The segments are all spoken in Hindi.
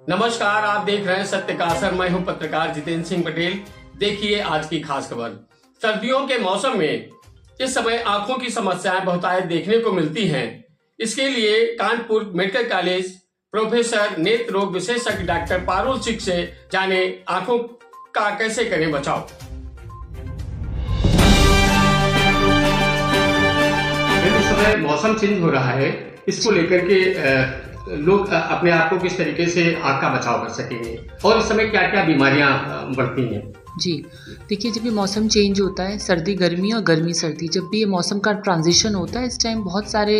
नमस्कार, आप देख रहे हैं सत्य का असर। मैं हूं पत्रकार जितेंद्र सिंह पटेल। देखिए आज की खास खबर। सर्दियों के मौसम में इस समय आंखों की समस्याएं बहुतायत देखने को मिलती हैं। इसके लिए कानपुर मेडिकल कॉलेज प्रोफेसर नेत्र रोग विशेषज्ञ डॉक्टर पारुल सिंह से जाने आंखों का कैसे करें बचाव। इस समय मौसम चेंज हो रहा है, इसको लेकर के लोग अपने आप को किस तरीके से आँख का बचाव कर सकेंगे और इस समय क्या क्या बीमारियां बढ़ती हैं। जी देखिए, जब ये मौसम चेंज होता है, सर्दी गर्मी और गर्मी सर्दी, जब भी ये मौसम का ट्रांजिशन होता है, इस टाइम बहुत सारे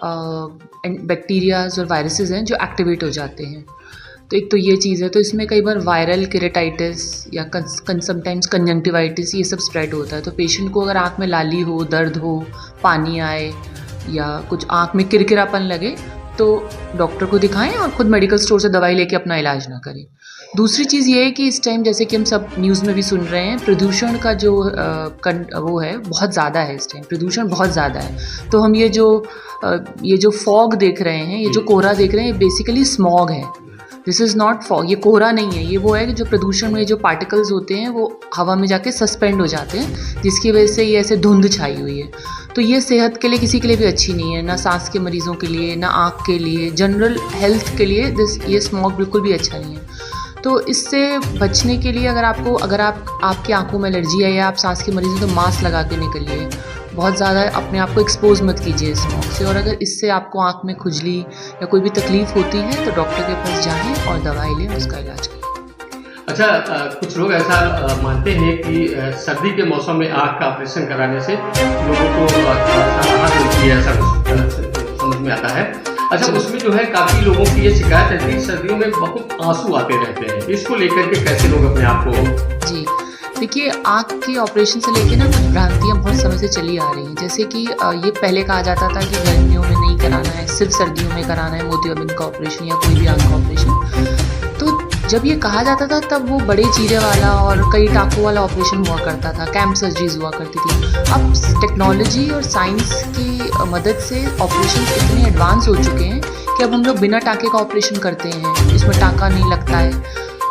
बैक्टीरियाज और वायरसेस हैं जो एक्टिवेट हो जाते हैं। तो एक तो ये चीज़ है, तो इसमें कई बार वायरल केरेटाइटिस या समटाइम्स कंजंक्टिवाइटिस ये सब स्प्रेड होता है। तो पेशेंट को अगर आँख में लाली हो, दर्द हो, पानी आए या कुछ आँख में किरकिरापन लगे तो डॉक्टर को दिखाएं और ख़ुद मेडिकल स्टोर से दवाई लेके अपना इलाज ना करें। दूसरी चीज़ ये है कि इस टाइम जैसे कि हम सब न्यूज़ में भी सुन रहे हैं, प्रदूषण का जो वो है बहुत ज़्यादा है। इस टाइम प्रदूषण बहुत ज़्यादा है। तो हम ये जो फॉग देख रहे हैं, ये जो कोहरा देख रहे हैं, ये बेसिकली स्मॉग है। दिस इज़ नॉट फॉग, ये कोहरा नहीं है। ये वो है कि जो प्रदूषण में जो पार्टिकल्स होते हैं वो हवा में जाके सस्पेंड हो जाते हैं, जिसकी वजह से ये ऐसे धुंध छाई हुई है। तो ये सेहत के लिए किसी के लिए भी अच्छी नहीं है, ना सांस के मरीज़ों के लिए, ना आँख के लिए, जनरल हेल्थ के लिए ये स्मॉग बिल्कुल भी अच्छा नहीं है। तो इससे बचने के लिए अगर आपकी आंखों में एलर्जी है या आप सांस के मरीज़ हैं तो मास्क लगा के निकलिए। बहुत ज़्यादा अपने आप को एक्सपोज मत कीजिए स्मॉग से। और अगर इससे आपको आँख में खुजली या कोई भी तकलीफ़ होती है तो डॉक्टर के पास जाएँ और दवाई लें, उसका इलाज करें। अच्छा, कुछ लोग ऐसा मानते हैं कि सर्दी के मौसम में आँख का ऑपरेशन कराने से लोगों को राहत मिलती है, ऐसा कुछ समझ में आता है। अच्छा, उसमें जो है काफ़ी लोगों की ये शिकायत है कि सर्दियों में बहुत आंसू आते रहते हैं। इसको लेकर के कैसे लोग अपने आप को। जी देखिए, आँख के ऑपरेशन से लेके ना कुछ भ्रांतियाँ बहुत समय से चली आ रही हैं। जैसे कि ये पहले कहा जाता था कि गर्मियों में नहीं कराना है, सिर्फ सर्दियों में कराना है मोतियाबिंद का ऑपरेशन या कोई भी आँख का ऑपरेशन। तो जब ये कहा जाता था तब वो बड़े चीरे वाला और कई टाँकों वाला ऑपरेशन हुआ करता था, कैंप सर्जरीज हुआ करती थी। अब टेक्नोलॉजी और साइंस की मदद से ऑपरेशन इतने एडवांस हो चुके हैं कि अब हम लोग बिना टाँके का ऑपरेशन करते हैं, इसमें टाँका नहीं लगता है।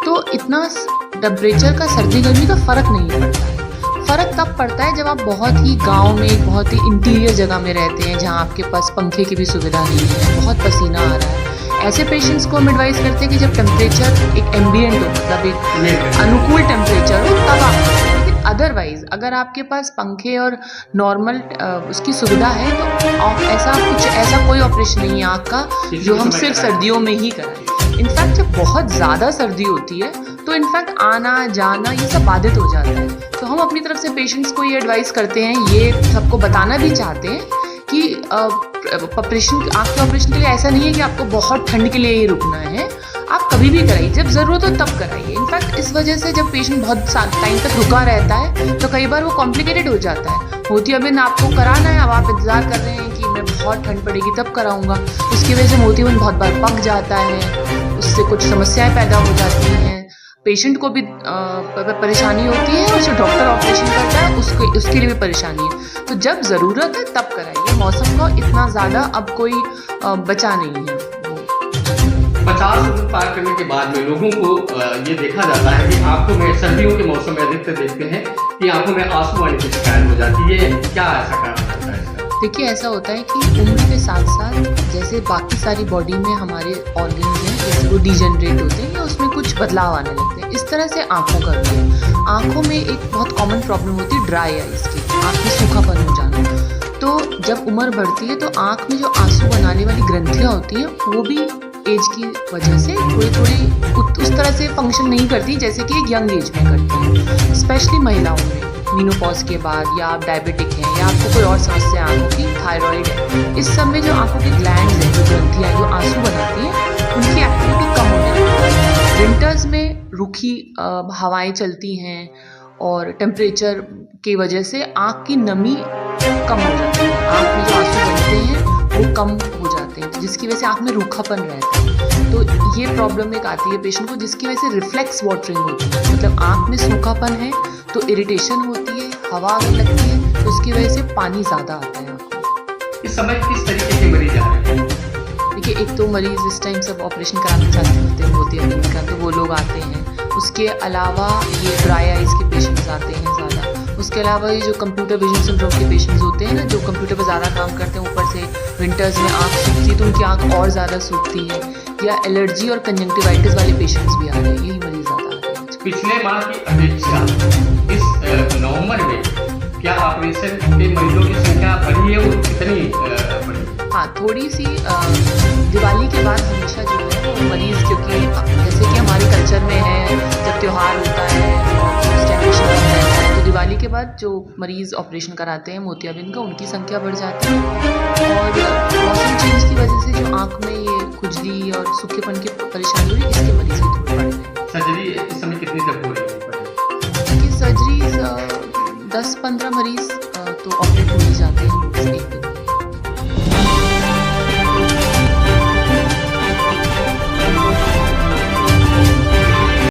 तो इतना टेम्परेचर का सर्दी गर्मी का फ़र्क नहीं पड़ता है। फ़र्क तब पड़ता है जब आप बहुत ही गांव में एक बहुत ही इंटीरियर जगह में रहते हैं, जहां आपके पास पंखे की भी सुविधा नहीं है, बहुत पसीना आ रहा है। ऐसे पेशेंट्स को हम एडवाइस करते हैं कि जब टेम्परेचर एक एम्बिएंट हो, मतलब एक अनुकूल टेम्परेचर हो, तब आप। लेकिन अदरवाइज अगर आपके पास पंखे और नॉर्मल उसकी सुविधा है तो ऐसा कोई ऑपरेशन नहीं है आँख का जो हम सिर्फ सर्दियों में ही कराएं। इनफैक्ट जब बहुत ज़्यादा सर्दी होती है तो इनफैक्ट आना जाना ये सब बाधित हो जाता है। तो हम अपनी तरफ से पेशेंट्स को ये एडवाइस करते हैं, ये सबको बताना भी चाहते हैं कि आँख के ऑपरेशन के लिए ऐसा नहीं है कि आपको बहुत ठंड के लिए ही रुकना है। आप कभी भी कराइए, जब ज़रूरत हो तब कराइए। इनफैक्ट इस वजह से जब पेशेंट बहुत टाइम तक रुका रहता है तो कई बार वो कॉम्प्लिकेटेड हो जाता है। मोतियाबिंद आपको कराना है, अब आप इंतज़ार कर रहे हैं कि मैं बहुत ठंड पड़ेगी तब कराऊंगा, उसकी वजह से मोतियाबिंद बहुत बार पक जाता है, उससे कुछ समस्याएं पैदा हो जाती हैं। पेशेंट को भी परेशानी होती है और जो डॉक्टर ऑपरेशन करता है उसके लिए भी परेशानी है। तो जब ज़रूरत है तब कराइए। मौसम का इतना ज़्यादा अब कोई बचा नहीं है। 50 उम्र पार करने के बाद में लोगों को ये देखा जाता है कि आंखों में सर्दियों के मौसम में अधिकतर देखते हैं कि आंखों में आंसू आने की शिकायत हो जाती है। क्या ऐसा कारण होता है इसका? देखिए, ऐसा होता है कि उम्र के साथ साथ जैसे बाकी सारी बॉडी में हमारे ऑर्गन्स हैं, जैसे वो डिजनरेट होते हैं या उसमें कुछ बदलाव आने लगते हैं, इस तरह से आंखों का भी है। आंखों में एक बहुत कॉमन प्रॉब्लम होती है ड्राई आइज की, आँख में सूखापन हो जाना। तो जब उम्र बढ़ती है तो आँख में जो आंसू बनाने वाली ग्रंथियाँ होती हैं वो भी एज की वजह से थोड़ी उस तरह से फंक्शन नहीं करती जैसे कि एक यंग एज में करती है। स्पेशली महिलाओं में मीनोपॉज के बाद, या आप डायबिटिक हैं या आपको कोई और समस्या आंखों की, थायराइड है, इस सब में जो आंखों की ग्लैंड्स हैं, जो ग्रंथियाँ जो आंसू बनाती हैं, उनकी एक्टिविटी कम होने लगती है। विंटर्स में रूखी हवाएं चलती हैं और टेम्परेचर की वजह से आँख की नमी कम हो जाती है, आँख में जो आंसू बनते हैं वो कम हो जाते हैं, जिसकी वजह से आँख में रूखापन रहता है। तो ये प्रॉब्लम एक आती है पेशेंट को, जिसकी वजह से रिफ्लेक्स वाटरिंग होती है, मतलब आँख में सूखापन है तो इरिटेशन होती है, हवा आने लगती है, तो उसकी वजह से पानी ज़्यादा आता है आँख में। इस समय किस तरीके के मरीज आ रहे हैं? देखिए, एक तो मरीज़ इस टाइम सब ऑपरेशन कराना चाहते होते हैं मोतियाबिंद का, तो वो लोग आते हैं। उसके अलावा ये ड्राई आइज़ के पेशेंट्स आते हैं ज़्यादा। उसके अलावा ये जो कंप्यूटर विजन सिंड्रोम के पेशेंट्स होते हैं ना, जो कंप्यूटर पर ज़्यादा काम करते हैं, ऊपर से विंटर्स में आँख सूखती है तो उनकी आँख और ज़्यादा सूखती है, या एलर्जी और कंजंक्टिवाइटिस वाले पेशेंट्स भी आ रहे हैं, यही मरीज़ ज़्यादा आ रहे हैं। पिछले माह की अपेक्षा इस नवंबर में क्या ऑपरेशन के मरीजों की संख्या बढ़ी है और कितनी बढ़ी? हाँ, थोड़ी सी दिवाली के बाद हमेशा जो है वो मरीज़, क्योंकि जैसे कि हमारे कल्चर में है, जब त्यौहार होता है उस टाइम पेशेंट कम रहता है, तो दिवाली के बाद जो मरीज़ ऑपरेशन कराते हैं मोतियाबिंद का, उनकी संख्या बढ़ जाती है। और मौसम चेंज की वजह से जो आँख में ये खुजली और सूखेपन की परेशानी हुई, इसके मरीज़ भी थोड़े बढ़ रहे हैं। सर्जरी इस समय कितनी तक हो रही है? देखिए, सर्जरीज 10-15 मरीज़ तो ऑपरेट हो ही जाते हैं।